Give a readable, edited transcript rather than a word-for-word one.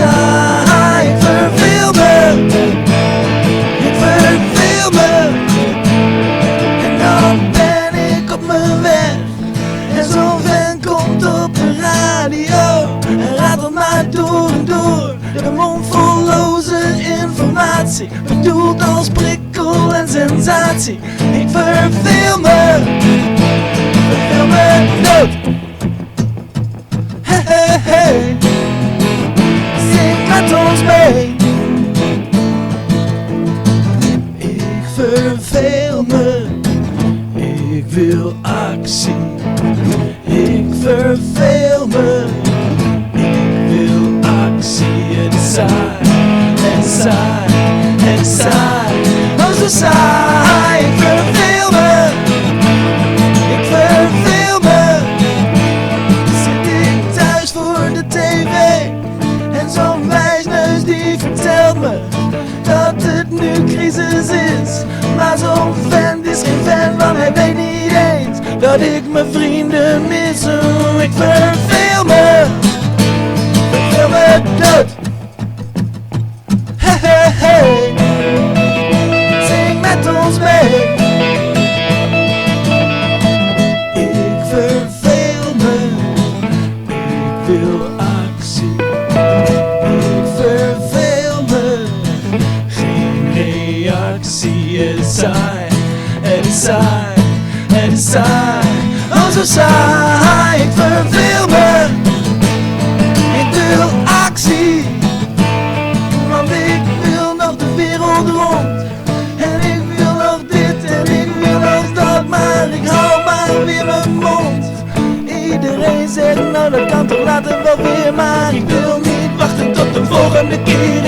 saai. Ik verveel me, ik verveel me. En dan ben ik op mijn weg. En zo'n vent komt op de radio en ratelt maar door en door. De mond vol loze informatie, bedoeld als prikkel en sensatie. Ik verveel me dood. Hey, hey, hey. Zing met ons mee. Ik verveel me, ik wil actie. Ik verveel me, ik wil actie. Het is saai, en saai, en saai. Oh zo saai, ik verveel me, ik verveel me. Zit ik thuis voor de tv en zo'n wijsneus die vertelt me dat het nu crisis is. Maar zo'n vent is geen fan, want hij weet niet eens dat ik mijn vrienden mis. Oh, ik verveel me dood. Hey, hey, hey. Zing met ons mee. Ik verveel me, ik wil actie. Ik verveel me, geen reactie. Het is saai, het is saai, het is saai. Oh zo saai, ik verveel me, ik wil actie. Want ik wil nog de wereld rond. En ik wil nog dit en ik wil nog dat. Maar ik hou maar weer mijn mond. Iedereen zegt nou dat kan toch later wel weer. Maar ik wil niet wachten tot de volgende keer.